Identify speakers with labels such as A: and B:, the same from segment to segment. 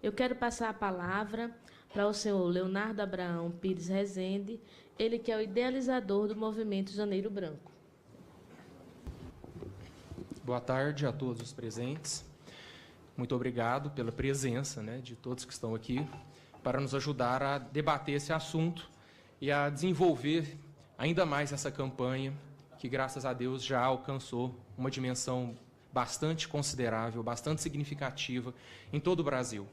A: Eu quero passar a palavra para o senhor Leonardo Abraão Pires Rezende, ele que é o idealizador do Movimento Janeiro Branco.
B: Boa tarde a todos os presentes. Muito obrigado pela presença, de todos que estão aqui para nos ajudar a debater esse assunto e a desenvolver ainda mais essa campanha que, graças a Deus, já alcançou uma dimensão bastante considerável, bastante significativa em todo o Brasil.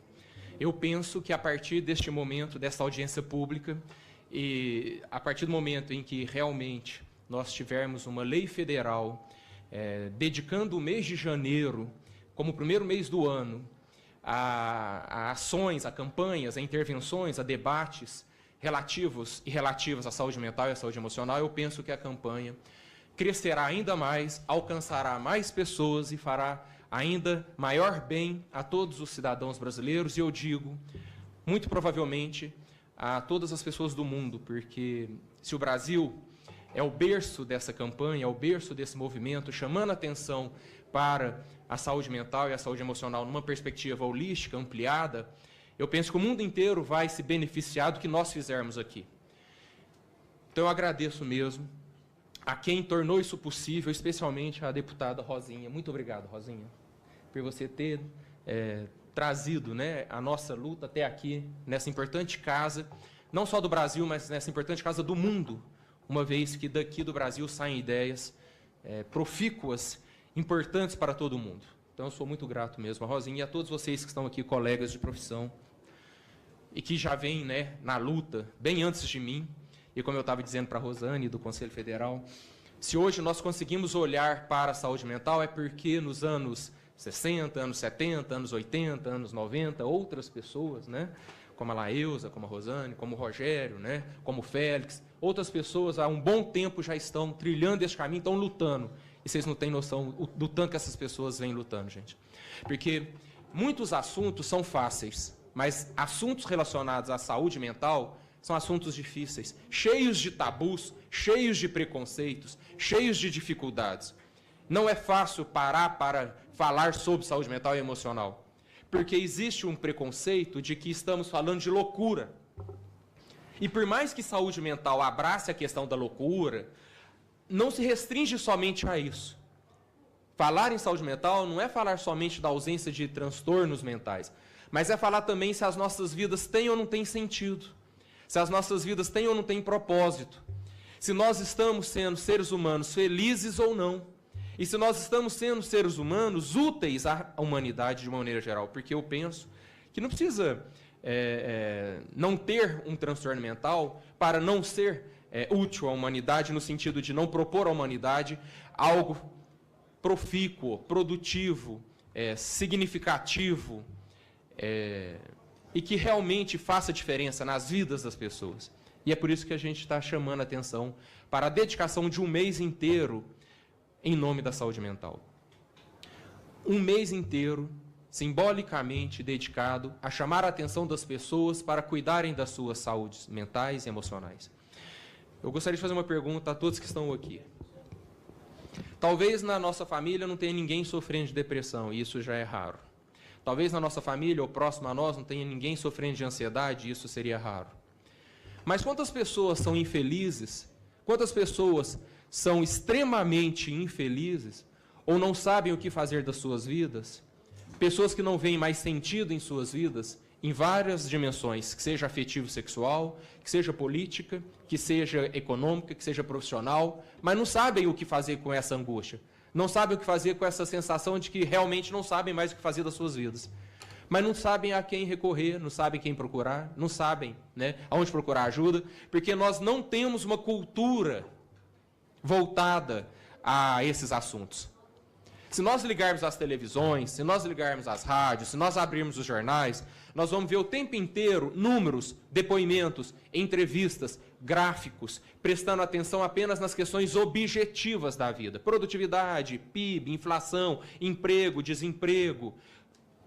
B: Eu penso que a partir deste momento, desta audiência pública, e a partir do momento em que realmente nós tivermos uma lei federal dedicando o mês de janeiro como o primeiro mês do ano a ações, a campanhas, a intervenções, a debates relativos e relativas à saúde mental e à saúde emocional, eu penso que a campanha crescerá ainda mais, alcançará mais pessoas e fará ainda maior bem a todos os cidadãos brasileiros, e eu digo, muito provavelmente, a todas as pessoas do mundo, porque se o Brasil é o berço dessa campanha, é o berço desse movimento, chamando a atenção para a saúde mental e a saúde emocional numa perspectiva holística, ampliada, eu penso que o mundo inteiro vai se beneficiar do que nós fizermos aqui. Então eu agradeço mesmo a quem tornou isso possível, especialmente a deputada Rosinha. Muito obrigado, Rosinha, por você ter trazido a nossa luta até aqui, nessa importante casa, não só do Brasil, mas nessa importante casa do mundo, uma vez que daqui do Brasil saem ideias profícuas, importantes para todo mundo. Então, eu sou muito grato mesmo a Rosinha e a todos vocês que estão aqui, colegas de profissão, e que já vêm na luta, bem antes de mim, e como eu estava dizendo para a Rosane, do Conselho Federal, se hoje nós conseguimos olhar para a saúde mental, é porque nos anos 60, anos 70, anos 80, anos 90, outras pessoas, como a Laeusa, como a Rosane, como o Rogério, como o Félix, outras pessoas há um bom tempo já estão trilhando esse caminho, estão lutando. E vocês não têm noção do tanto que essas pessoas vêm lutando, gente. Porque muitos assuntos são fáceis, mas assuntos relacionados à saúde mental são assuntos difíceis, cheios de tabus, cheios de preconceitos, cheios de dificuldades. Não é fácil parar para falar sobre saúde mental e emocional, porque existe um preconceito de que estamos falando de loucura. E por mais que saúde mental abrace a questão da loucura, não se restringe somente a isso. Falar em saúde mental não é falar somente da ausência de transtornos mentais, mas é falar também se as nossas vidas têm ou não têm sentido, se as nossas vidas têm ou não têm propósito, se nós estamos sendo seres humanos felizes ou não, e se nós estamos sendo seres humanos úteis à humanidade de uma maneira geral, porque eu penso que não precisa não ter um transtorno mental para não ser útil à humanidade, no sentido de não propor à humanidade algo profícuo, produtivo, significativo, e que realmente faça diferença nas vidas das pessoas. E é por isso que a gente está chamando a atenção para a dedicação de um mês inteiro em nome da saúde mental. Um mês inteiro, simbolicamente dedicado a chamar a atenção das pessoas para cuidarem das suas saúdes mentais e emocionais. Eu gostaria de fazer uma pergunta a todos que estão aqui. Talvez na nossa família não tenha ninguém sofrendo de depressão, e isso já é raro. Talvez na nossa família ou próximo a nós não tenha ninguém sofrendo de ansiedade, e isso seria raro. Mas quantas pessoas são infelizes, quantas pessoas são extremamente infelizes, ou não sabem o que fazer das suas vidas, pessoas que não veem mais sentido em suas vidas, em várias dimensões, que seja afetivo-sexual, que seja política, que seja econômica, que seja profissional, mas não sabem o que fazer com essa angústia, não sabem o que fazer com essa sensação de que realmente não sabem mais o que fazer das suas vidas. Mas não sabem a quem recorrer, não sabem quem procurar, não sabem aonde procurar ajuda, porque nós não temos uma cultura voltada a esses assuntos. Se nós ligarmos as televisões, se nós ligarmos as rádios, se nós abrirmos os jornais, nós vamos ver o tempo inteiro números, depoimentos, entrevistas, gráficos, prestando atenção apenas nas questões objetivas da vida. Produtividade, PIB, inflação, emprego, desemprego,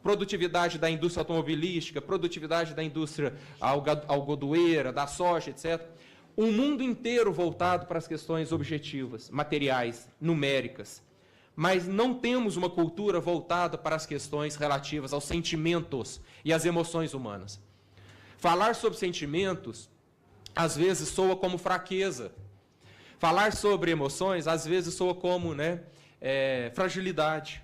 B: produtividade da indústria automobilística, produtividade da indústria algodoeira, da soja, etc. Um mundo inteiro voltado para as questões objetivas, materiais, numéricas. mas não temos uma cultura voltada para as questões relativas aos sentimentos e às emoções humanas. Falar sobre sentimentos, às vezes, soa como fraqueza. Falar sobre emoções, às vezes, soa como fragilidade.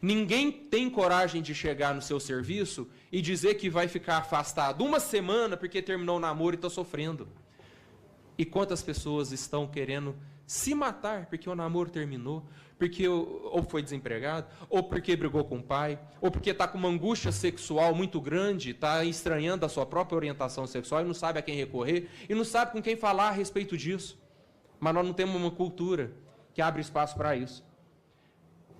B: Ninguém tem coragem de chegar no seu serviço e dizer que vai ficar afastado uma semana porque terminou o namoro e está sofrendo. E quantas pessoas estão querendo se matar porque o namoro terminou, porque ou foi desempregado, ou porque brigou com o pai, ou porque está com uma angústia sexual muito grande, está estranhando a sua própria orientação sexual e não sabe a quem recorrer, e não sabe com quem falar a respeito disso. Mas nós não temos uma cultura que abre espaço para isso.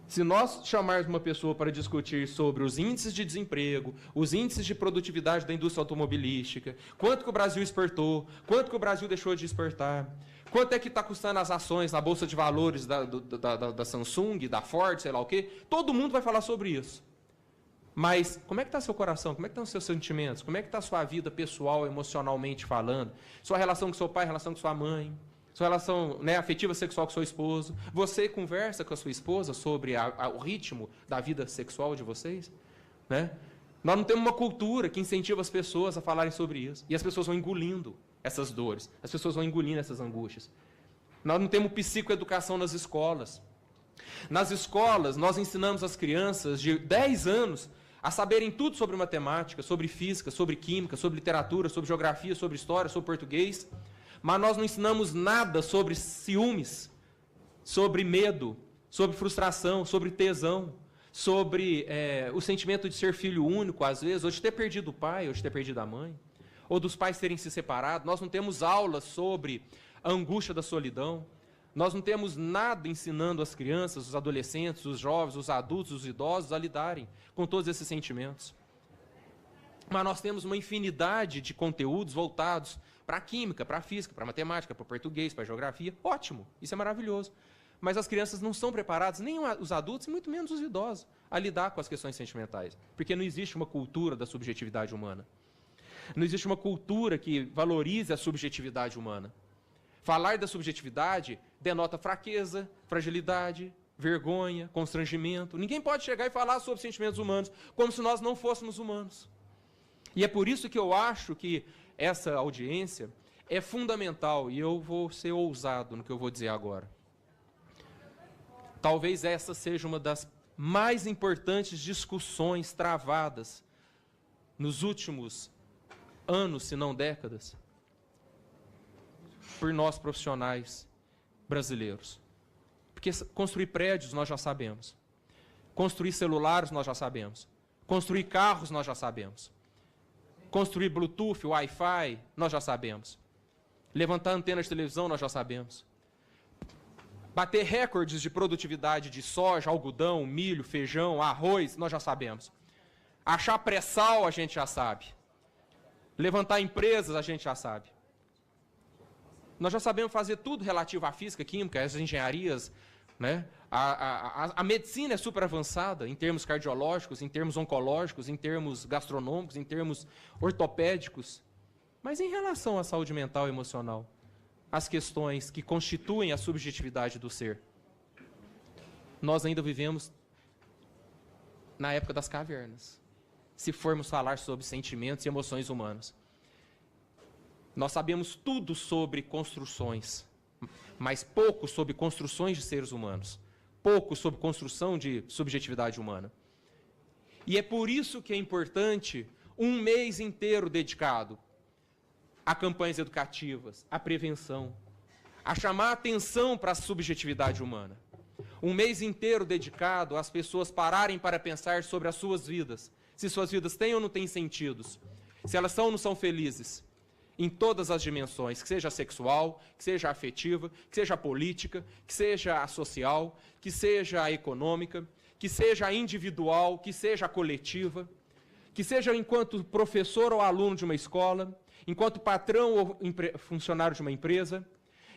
B: Se nós chamarmos uma pessoa para discutir sobre os índices de desemprego, os índices de produtividade da indústria automobilística, quanto que o Brasil exportou, quanto que o Brasil deixou de exportar, quanto é que está custando as ações na Bolsa de Valores da Samsung, da Ford, sei lá o quê, todo mundo vai falar sobre isso. Mas como é que está seu coração? Como é que estão os seus sentimentos? Como é que está a sua vida pessoal, emocionalmente falando? Sua relação com seu pai, relação com sua mãe? Sua relação afetiva sexual com seu esposo? Você conversa com a sua esposa sobre o ritmo da vida sexual de vocês? Nós não temos uma cultura que incentiva as pessoas a falarem sobre isso. E as pessoas vão engolindo essas dores. As pessoas vão engolindo essas angústias. Nós não temos psicoeducação nas escolas. Nas escolas, nós ensinamos as crianças de 10 anos a saberem tudo sobre matemática, sobre física, sobre química, sobre literatura, sobre geografia, sobre história, sobre português. Mas nós não ensinamos nada sobre ciúmes, sobre medo, sobre frustração, sobre tesão, sobre o sentimento de ser filho único, às vezes, ou de ter perdido o pai, ou de ter perdido a mãe, ou dos pais terem se separado. Nós não temos aulas sobre a angústia da solidão. Nós não temos nada ensinando as crianças, os adolescentes, os jovens, os adultos, os idosos a lidarem com todos esses sentimentos. Mas nós temos uma infinidade de conteúdos voltados para a química, para a física, para a matemática, para o português, para a geografia. Ótimo, isso é maravilhoso. Mas as crianças não são preparadas, nem os adultos, e muito menos os idosos, a lidar com as questões sentimentais. Porque não existe uma cultura da subjetividade humana. Não existe uma cultura que valorize a subjetividade humana. Falar da subjetividade denota fraqueza, fragilidade, vergonha, constrangimento. Ninguém pode chegar e falar sobre sentimentos humanos como se nós não fôssemos humanos. E é por isso que eu acho que essa audiência é fundamental, e eu vou ser ousado no que eu vou dizer agora. Talvez essa seja uma das mais importantes discussões travadas nos últimos anos, se não décadas, por nós profissionais brasileiros. Porque construir prédios nós já sabemos. Construir celulares nós já sabemos. Construir carros nós já sabemos. Construir Bluetooth, Wi-Fi, nós já sabemos. Levantar antena de televisão, nós já sabemos. Bater recordes de produtividade de soja, algodão, milho, feijão, arroz, nós já sabemos. Achar pré-sal, a gente já sabe. Levantar empresas, a gente já sabe. Nós já sabemos fazer tudo relativo à física, química, às engenharias, A medicina é super avançada em termos cardiológicos, em termos oncológicos, em termos gastronômicos, em termos ortopédicos. Mas em relação à saúde mental e emocional, as questões que constituem a subjetividade do ser, nós ainda vivemos na época das cavernas, se formos falar sobre sentimentos e emoções humanos. Nós sabemos tudo sobre construções, mas pouco sobre construções de seres humanos, pouco sobre construção de subjetividade humana. E é por isso que é importante um mês inteiro dedicado a campanhas educativas, à prevenção, a chamar a atenção para a subjetividade humana. Um mês inteiro dedicado às pessoas pararem para pensar sobre as suas vidas, se suas vidas têm ou não têm sentidos, se elas são ou não são felizes, em todas as dimensões, que seja a sexual, que seja a afetiva, que seja a política, que seja a social, que seja a econômica, que seja a individual, que seja a coletiva, que seja enquanto professor ou aluno de uma escola, enquanto patrão ou funcionário de uma empresa,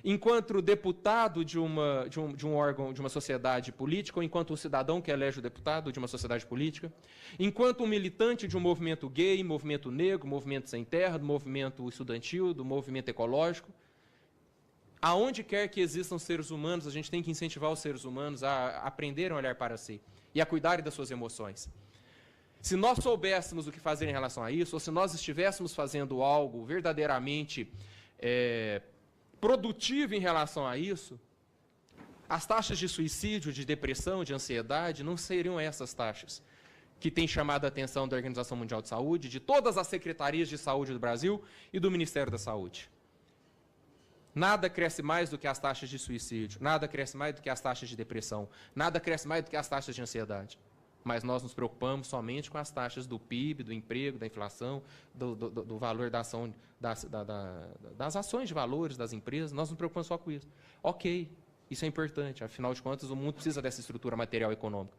B: enquanto deputado de um órgão, de uma sociedade política, ou enquanto um cidadão que elege o deputado de uma sociedade política, enquanto um militante de um movimento gay, movimento negro, movimento sem terra, do movimento estudantil, do movimento ecológico, Aonde quer que existam seres humanos, a gente tem que incentivar os seres humanos a aprenderem a olhar para si e a cuidarem das suas emoções. Se nós soubéssemos o que fazer em relação a isso, ou se nós estivéssemos fazendo algo verdadeiramente produtivo em relação a isso, as taxas de suicídio, de depressão, de ansiedade, não seriam essas taxas que têm chamado a atenção da Organização Mundial de Saúde, de todas as secretarias de saúde do Brasil e do Ministério da Saúde. Nada cresce mais do que as taxas de suicídio, nada cresce mais do que as taxas de depressão, nada cresce mais do que as taxas de ansiedade. Mas nós nos preocupamos somente com as taxas do PIB, do emprego, da inflação, do valor da ação, das ações de valores das empresas. Nós nos preocupamos só com isso. Ok, isso é importante, afinal de contas o mundo precisa dessa estrutura material e econômica.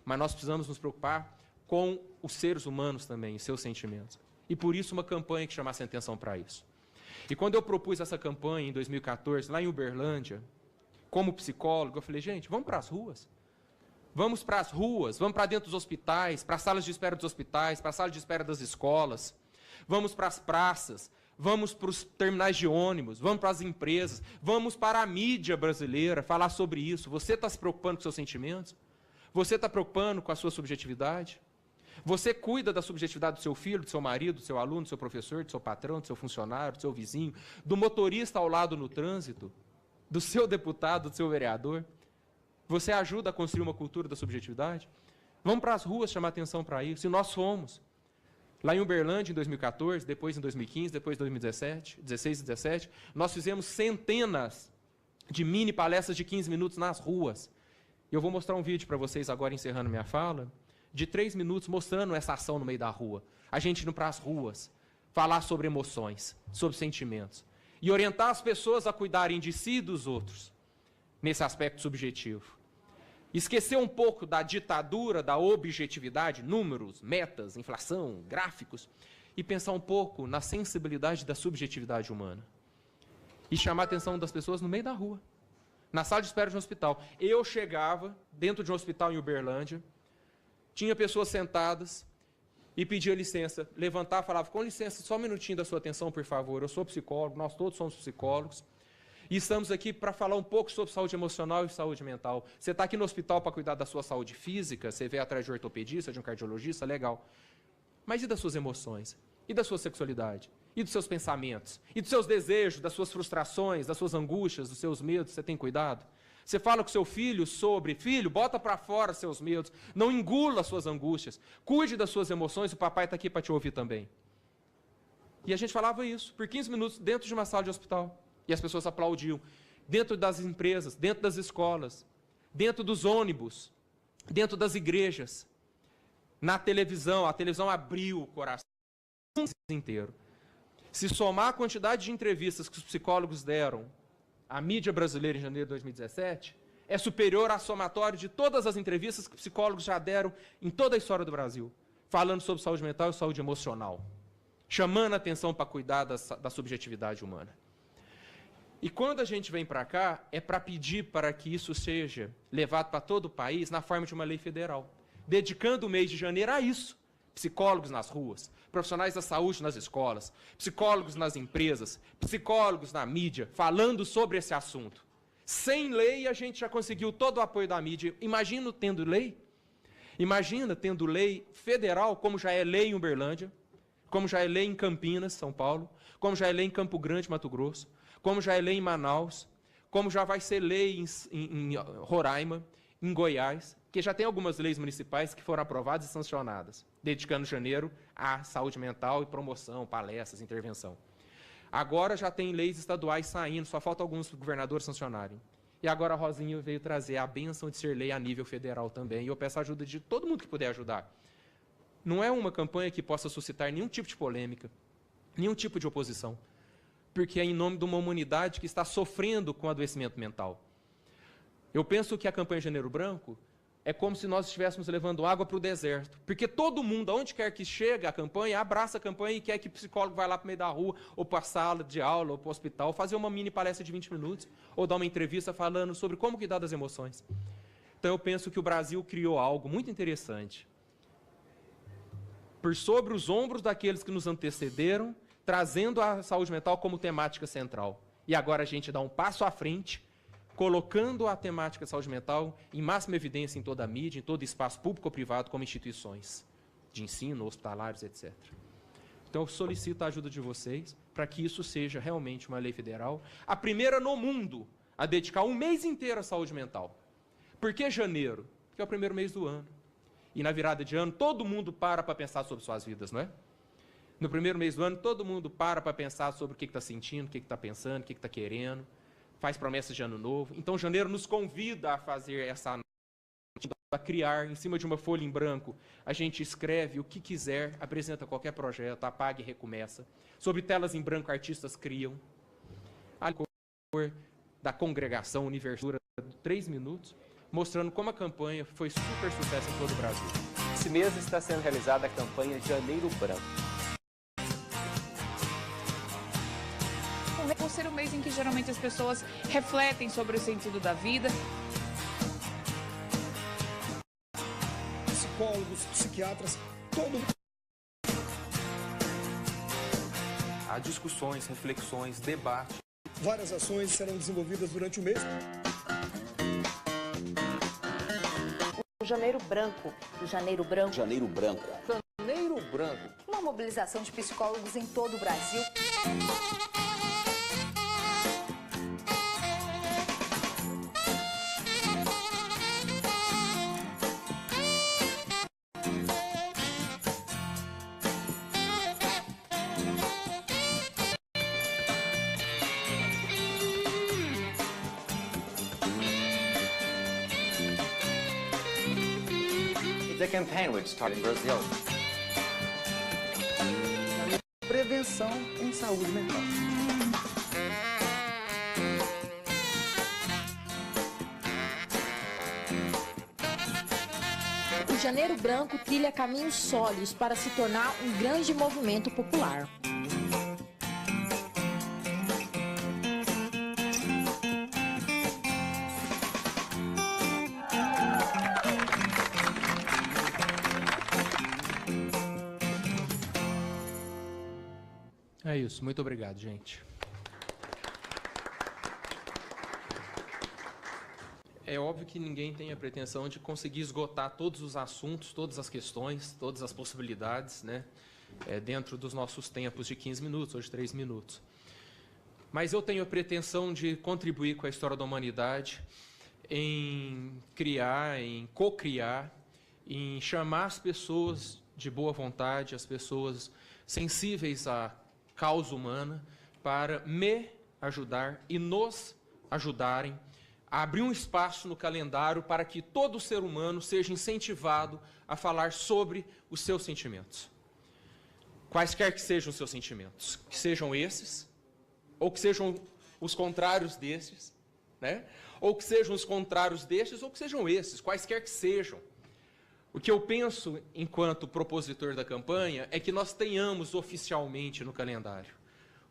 B: Mas nós precisamos nos preocupar com os seres humanos também, seus sentimentos. E por isso uma campanha que chamasse a atenção para isso. E quando eu propus essa campanha em 2014, lá em Uberlândia, como psicólogo, eu falei, gente, vamos para as ruas. Vamos para as ruas, vamos para dentro dos hospitais, para as salas de espera dos hospitais, para a sala de espera das escolas. Vamos para as praças, vamos para os terminais de ônibus, vamos para as empresas, vamos para a mídia brasileira falar sobre isso. Você está se preocupando com seus sentimentos? Você está preocupando com a sua subjetividade? Você cuida da subjetividade do seu filho, do seu marido, do seu aluno, do seu professor, do seu patrão, do seu funcionário, do seu vizinho, do motorista ao lado no trânsito, do seu deputado, do seu vereador? Você ajuda a construir uma cultura da subjetividade? Vamos para as ruas chamar atenção para isso. E nós fomos. Lá em Uberlândia, em 2014, depois em 2015, depois em 2017, 16 e 17, nós fizemos centenas de mini palestras de 15 minutos nas ruas. E eu vou mostrar um vídeo para vocês agora, encerrando minha fala, de 3 minutos, mostrando essa ação no meio da rua. A gente indo para as ruas, falar sobre emoções, sobre sentimentos. E orientar as pessoas a cuidarem de si e dos outros, nesse aspecto subjetivo. Esquecer um pouco da ditadura, da objetividade, números, metas, inflação, gráficos, e pensar um pouco na sensibilidade da subjetividade humana. E chamar a atenção das pessoas no meio da rua, na sala de espera de um hospital. Eu chegava dentro de um hospital em Uberlândia, tinha pessoas sentadas e pedia licença, levantava, falava, com licença, só um minutinho da sua atenção, por favor, eu sou psicólogo, nós todos somos psicólogos, e estamos aqui para falar um pouco sobre saúde emocional e saúde mental. Você está aqui no hospital para cuidar da sua saúde física, você veio atrás de um ortopedista, de um cardiologista, legal. Mas e das suas emoções? E da sua sexualidade? E dos seus pensamentos? E dos seus desejos, das suas frustrações, das suas angústias, dos seus medos? Você tem cuidado? Você fala com seu filho sobre, filho, bota para fora seus medos, não engula suas angústias, cuide das suas emoções, o papai está aqui para te ouvir também. E a gente falava isso por 15 minutos dentro de uma sala de hospital. E as pessoas aplaudiam. Dentro das empresas, dentro das escolas, dentro dos ônibus, dentro das igrejas, na televisão. A televisão abriu o coração inteiro. Se somar a quantidade de entrevistas que os psicólogos deram à mídia brasileira em janeiro de 2017, é superior ao somatório de todas as entrevistas que psicólogos já deram em toda a história do Brasil, falando sobre saúde mental e saúde emocional, chamando a atenção para cuidar da subjetividade humana. E quando a gente vem para cá, é para pedir para que isso seja levado para todo o país na forma de uma lei federal, dedicando o mês de janeiro a isso. Psicólogos nas ruas, profissionais da saúde nas escolas, psicólogos nas empresas, psicólogos na mídia, falando sobre esse assunto. Sem lei, a gente já conseguiu todo o apoio da mídia. Imagina tendo lei? Imagina tendo lei federal, como já é lei em Uberlândia, como já é lei em Campinas, São Paulo, como já é lei em Campo Grande, Mato Grosso, como já é lei em Manaus, como já vai ser lei em Roraima, em Goiás, que já tem algumas leis municipais que foram aprovadas e sancionadas, dedicando janeiro à saúde mental e promoção, palestras, intervenção. Agora já tem leis estaduais saindo, só falta alguns governadores sancionarem. E agora a Rosinha veio trazer a bênção de ser lei a nível federal também, e eu peço a ajuda de todo mundo que puder ajudar. Não é uma campanha que possa suscitar nenhum tipo de polêmica, nenhum tipo de oposição, porque é em nome de uma humanidade que está sofrendo com adoecimento mental. Eu penso que a campanha Janeiro Branco é como se nós estivéssemos levando água para o deserto, porque todo mundo, aonde quer que chegue a campanha, abraça a campanha e quer que o psicólogo vá lá para o meio da rua, ou para a sala de aula, ou para o hospital, fazer uma mini palestra de 20 minutos, ou dar uma entrevista falando sobre como cuidar das emoções. Então eu penso que o Brasil criou algo muito interessante, por sobre os ombros daqueles que nos antecederam, trazendo a saúde mental como temática central. E agora a gente dá um passo à frente, colocando a temática de saúde mental em máxima evidência em toda a mídia, em todo espaço público ou privado, como instituições de ensino, hospitalares, etc. Então, eu solicito a ajuda de vocês para que isso seja realmente uma lei federal, a primeira no mundo a dedicar um mês inteiro à saúde mental. Por que janeiro? Porque é o primeiro mês do ano. E na virada de ano, todo mundo para pensar sobre suas vidas, não é? No primeiro mês do ano, todo mundo para pensar sobre o que está sentindo, o que está pensando, o que está querendo, faz promessas de ano novo. Então, janeiro nos convida a fazer essa análise, a criar, em cima de uma folha em branco, a gente escreve o que quiser, apresenta qualquer projeto, apaga e recomeça. Sobre telas em branco, artistas criam. A cor da congregação, Universura, 3 minutos, mostrando como a campanha foi super sucesso em todo o Brasil.
C: Esse mês está sendo realizada a campanha Janeiro Branco.
D: Por ser um mês em que geralmente as pessoas refletem sobre o sentido da vida.
E: Psicólogos, psiquiatras, todo mundo.
C: Há discussões, reflexões, debate.
E: Várias ações serão desenvolvidas durante o mês.
F: O Janeiro Branco. O Janeiro Branco.
C: Janeiro Branco. Janeiro Branco.
F: Uma mobilização de psicólogos em todo o Brasil.
C: The campaign which started in Brazil. Prevenção em saúde mental.
G: O Janeiro Branco trilha caminhos sólidos para se tornar um grande movimento popular.
B: É isso. Muito obrigado, gente. É óbvio que ninguém tem a pretensão de conseguir esgotar todos os assuntos, todas as questões, todas as possibilidades, né, dentro dos nossos tempos de 15 minutos, ou de 3 minutos. Mas eu tenho a pretensão de contribuir com a história da humanidade em criar, em co-criar, em chamar as pessoas de boa vontade, as pessoas sensíveis à causa humana, para me ajudar e nos ajudarem a abrir um espaço no calendário para que todo ser humano seja incentivado a falar sobre os seus sentimentos. Quaisquer que sejam os seus sentimentos, que sejam esses, ou que sejam os contrários desses, né? Ou que sejam os contrários destes, ou que sejam esses, quaisquer que sejam. O que eu penso, enquanto propositor da campanha, é que nós tenhamos oficialmente no calendário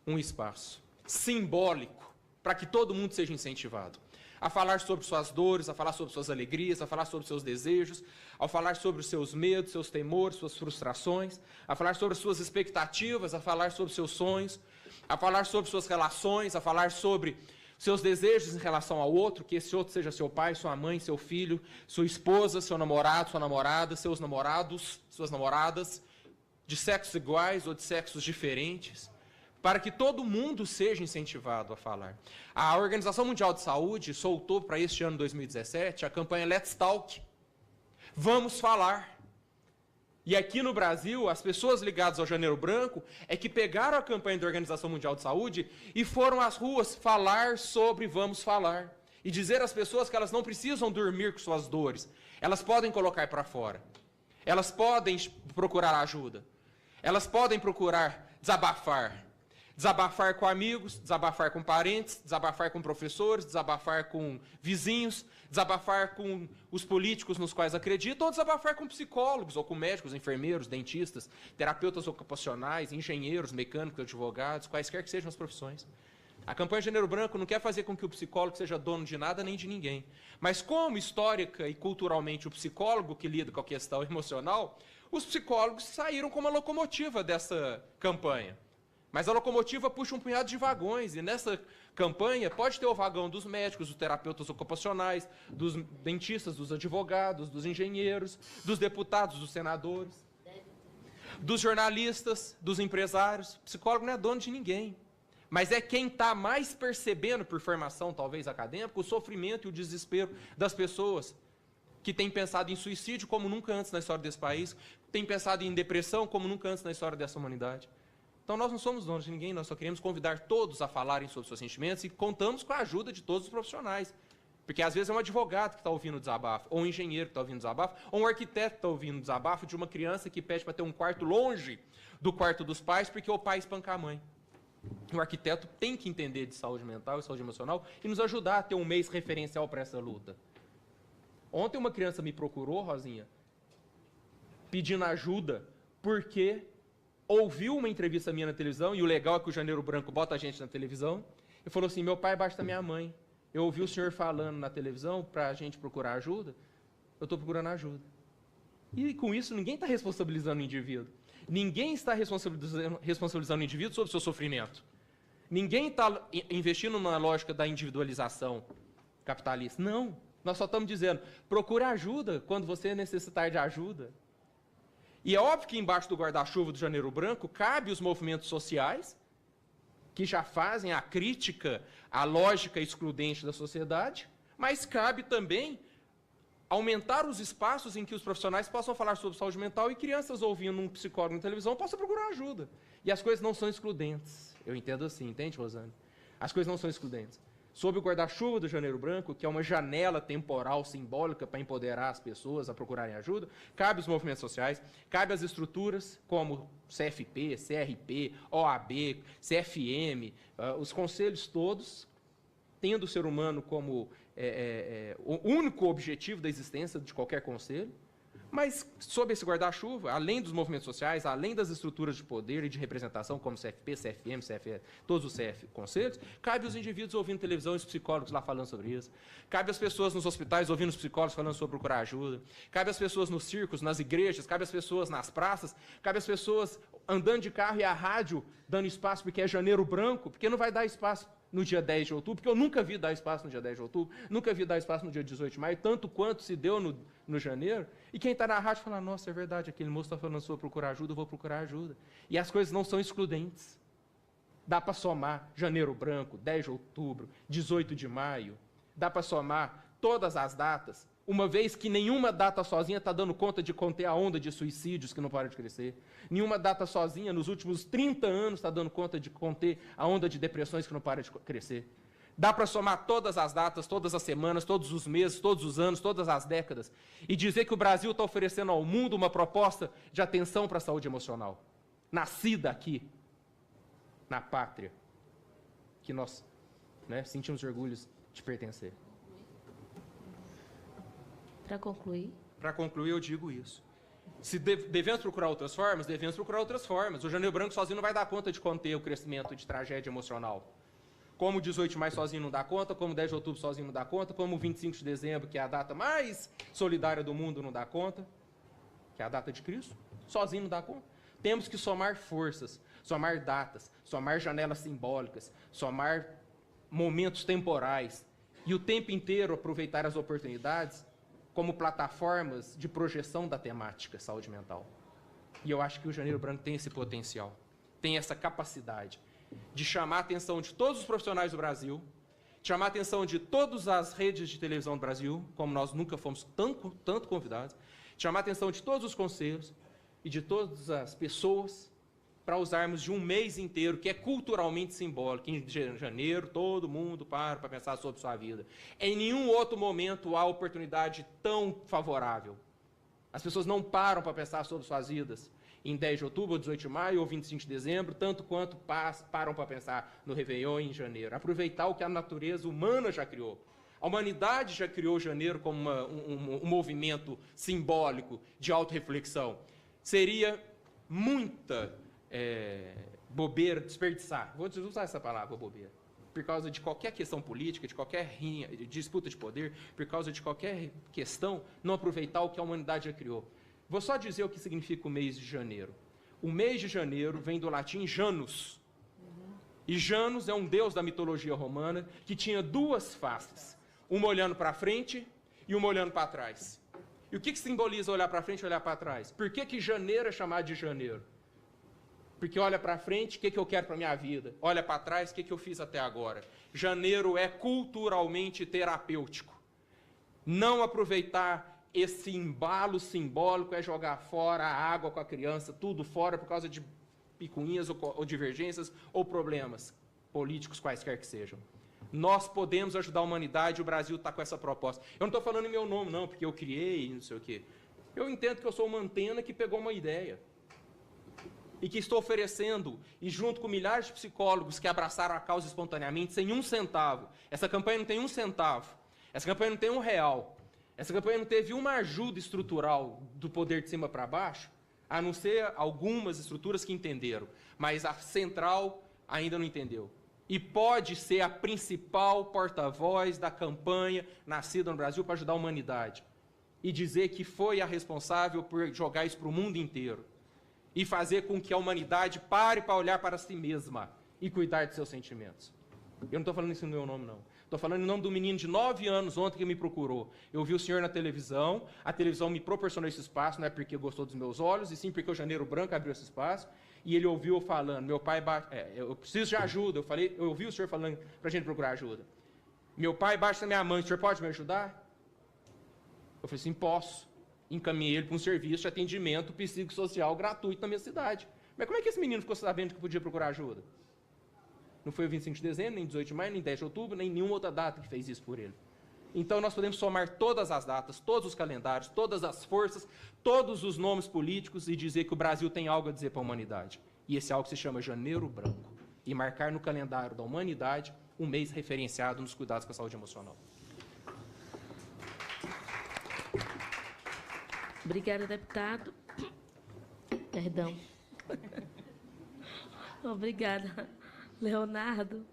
B: um espaço simbólico para que todo mundo seja incentivado a falar sobre suas dores, a falar sobre suas alegrias, a falar sobre seus desejos, a falar sobre os seus medos, seus temores, suas frustrações, a falar sobre suas expectativas, a falar sobre seus sonhos, a falar sobre suas relações, a falar sobre seus desejos em relação ao outro, que esse outro seja seu pai, sua mãe, seu filho, sua esposa, seu namorado, sua namorada, seus namorados, suas namoradas, de sexos iguais ou de sexos diferentes, para que todo mundo seja incentivado a falar. A Organização Mundial de Saúde soltou para este ano 2017 a campanha Let's Talk. Vamos falar. E aqui no Brasil, as pessoas ligadas ao Janeiro Branco é que pegaram a campanha da Organização Mundial de Saúde e foram às ruas falar sobre Vamos Falar. E dizer às pessoas que elas não precisam dormir com suas dores. Elas podem colocar para fora. Elas podem procurar ajuda. Elas podem procurar desabafar. Desabafar com amigos, desabafar com parentes, desabafar com professores, desabafar com vizinhos, desabafar com os políticos nos quais acreditam, ou desabafar com psicólogos, ou com médicos, enfermeiros, dentistas, terapeutas ocupacionais, engenheiros, mecânicos, advogados, quaisquer que sejam as profissões. A campanha Janeiro Branco não quer fazer com que o psicólogo seja dono de nada nem de ninguém. Mas como histórica e culturalmente o psicólogo que lida com a questão emocional, os psicólogos saíram como a locomotiva dessa campanha. Mas a locomotiva puxa um punhado de vagões, e nessa campanha pode ter o vagão dos médicos, dos terapeutas ocupacionais, dos dentistas, dos advogados, dos engenheiros, dos deputados, dos senadores, dos jornalistas, dos empresários. O psicólogo não é dono de ninguém, mas é quem está mais percebendo, por formação talvez acadêmica, o sofrimento e o desespero das pessoas que têm pensado em suicídio como nunca antes na história desse país, têm pensado em depressão como nunca antes na história dessa humanidade. Então nós não somos donos de ninguém, nós só queremos convidar todos a falarem sobre seus sentimentos e contamos com a ajuda de todos os profissionais. Porque às vezes é um advogado que está ouvindo o desabafo, ou um engenheiro que está ouvindo o desabafo, ou um arquiteto que está ouvindo o desabafo de uma criança que pede para ter um quarto longe do quarto dos pais porque o pai espanca a mãe. O arquiteto tem que entender de saúde mental e saúde emocional e nos ajudar a ter um mês referencial para essa luta. Ontem uma criança me procurou, Rosinha, pedindo ajuda porque ouviu uma entrevista minha na televisão, e o legal é que o Janeiro Branco bota a gente na televisão, e falou assim, meu pai é abaixo da minha mãe. Eu ouvi o senhor falando na televisão para a gente procurar ajuda, eu estou procurando ajuda. E com isso ninguém está responsabilizando o indivíduo. Ninguém está responsabilizando o indivíduo sobre o seu sofrimento. Ninguém está investindo na lógica da individualização capitalista. Não. Nós só estamos dizendo, procure ajuda quando você necessitar de ajuda. E é óbvio que embaixo do guarda-chuva do Janeiro Branco cabe os movimentos sociais, que já fazem a crítica à lógica excludente da sociedade, mas cabe também aumentar os espaços em que os profissionais possam falar sobre saúde mental e crianças ouvindo um psicólogo na televisão possam procurar ajuda. E as coisas não são excludentes. Eu entendo assim, entende, Rosane? As coisas não são excludentes. Sob o guarda-chuva do Janeiro Branco, que é uma janela temporal simbólica para empoderar as pessoas a procurarem ajuda, cabe os movimentos sociais, cabe as estruturas como CFP, CRP, OAB, CFM, os conselhos todos, tendo o ser humano como o único objetivo da existência de qualquer conselho, mas sob esse guarda-chuva, além dos movimentos sociais, além das estruturas de poder e de representação, como CFP, CFM, CFE, todos os conselhos, cabe os indivíduos ouvindo televisão e os psicólogos lá falando sobre isso. Cabe as pessoas nos hospitais ouvindo os psicólogos falando sobre procurar ajuda. Cabe as pessoas nos circos, nas igrejas, cabe as pessoas nas praças, cabe as pessoas andando de carro e a rádio dando espaço porque é Janeiro Branco, porque não vai dar espaço no dia 10 de outubro, porque eu nunca vi dar espaço no dia 10 de outubro, nunca vi dar espaço no dia 18 de maio, tanto quanto se deu no janeiro. E quem está na rádio fala, nossa, é verdade, aquele moço está falando sobre procurar ajuda, eu vou procurar ajuda. E as coisas não são excludentes. Dá para somar Janeiro Branco, 10 de outubro, 18 de maio, dá para somar todas as datas, uma vez que nenhuma data sozinha está dando conta de conter a onda de suicídios que não para de crescer. Nenhuma data sozinha, nos últimos 30 anos, está dando conta de conter a onda de depressões que não para de crescer. Dá para somar todas as datas, todas as semanas, todos os meses, todos os anos, todas as décadas, e dizer que o Brasil está oferecendo ao mundo uma proposta de atenção para a saúde emocional, nascida aqui, na pátria, que nós sentimos orgulho de pertencer.
A: Para concluir?
B: Para concluir, eu digo isso. Se devemos procurar outras formas, devemos procurar outras formas. O Janeiro Branco sozinho não vai dar conta de conter o crescimento de tragédia emocional. Como o 18 de maio sozinho não dá conta, como o 10 de outubro sozinho não dá conta, como o 25 de dezembro, que é a data mais solidária do mundo, não dá conta, que é a data de Cristo, sozinho não dá conta. Temos que somar forças, somar datas, somar janelas simbólicas, somar momentos temporais e o tempo inteiro aproveitar as oportunidades como plataformas de projeção da temática saúde mental. E eu acho que o Janeiro Branco tem esse potencial, tem essa capacidade de chamar a atenção de todos os profissionais do Brasil, de chamar a atenção de todas as redes de televisão do Brasil, como nós nunca fomos tanto convidados, de chamar a atenção de todos os conselhos e de todas as pessoas para usarmos de um mês inteiro, que é culturalmente simbólico. Em janeiro, todo mundo para pensar sobre sua vida. Em nenhum outro momento há oportunidade tão favorável. As pessoas não param para pensar sobre suas vidas em 10 de outubro, ou 18 de maio, ou 25 de dezembro, tanto quanto param para pensar no Réveillon em janeiro. Aproveitar o que a natureza humana já criou. A humanidade já criou janeiro como um movimento simbólico de autorreflexão. Seria muita bobeira, desperdiçar, vou usar essa palavra, bobeira, por causa de qualquer questão política, de qualquer de disputa de poder, por causa de qualquer questão, não aproveitar o que a humanidade já criou. Vou só dizer o que significa o mês de janeiro. O mês de janeiro vem do latim janus, E Janus é um deus da mitologia romana que tinha duas faces, uma olhando para frente e uma olhando para trás. E o que simboliza olhar para frente e olhar para trás? Por que janeiro é chamado de janeiro? Porque olha para frente, o que eu quero para a minha vida? Olha para trás, o que eu fiz até agora? Janeiro é culturalmente terapêutico. Não aproveitar esse embalo simbólico é jogar fora a água com a criança, tudo fora por causa de picuinhas ou divergências ou problemas políticos quaisquer que sejam. Nós podemos ajudar a humanidade, o Brasil está com essa proposta. Eu não estou falando em meu nome, não, porque eu criei, não sei o quê. Eu entendo que eu sou uma antena que pegou uma ideia e que estou oferecendo, e junto com milhares de psicólogos que abraçaram a causa espontaneamente, sem um centavo. Essa campanha não tem um centavo. Essa campanha não tem R$1. Essa campanha não teve uma ajuda estrutural do poder de cima para baixo, a não ser algumas estruturas que entenderam. Mas a central ainda não entendeu. E pode ser a principal porta-voz da campanha nascida no Brasil para ajudar a humanidade. E dizer que foi a responsável por jogar isso para o mundo inteiro. E fazer com que a humanidade pare para olhar para si mesma e cuidar de seus sentimentos. Eu não estou falando isso no meu nome, não. Estou falando em nome do menino de 9 anos ontem que me procurou. Eu vi o senhor na televisão, a televisão me proporcionou esse espaço, não é porque gostou dos meus olhos, e sim porque o Janeiro Branco abriu esse espaço, e ele ouviu eu falando, meu pai, eu preciso de ajuda. Eu ouvi o senhor falando para a gente procurar ajuda. Meu pai bate na minha mãe, o senhor pode me ajudar? Eu falei assim, posso. Encaminhei ele para um serviço de atendimento psicossocial gratuito na minha cidade. Mas como é que esse menino ficou sabendo que podia procurar ajuda? Não foi o 25 de dezembro, nem 18 de maio, nem 10 de outubro, nem nenhuma outra data que fez isso por ele. Então nós podemos somar todas as datas, todos os calendários, todas as forças, todos os nomes políticos e dizer que o Brasil tem algo a dizer para a humanidade. E esse algo se chama Janeiro Branco. E marcar no calendário da humanidade um mês referenciado nos cuidados com a saúde emocional.
A: Obrigada, deputado. Perdão. Obrigada, Leonardo.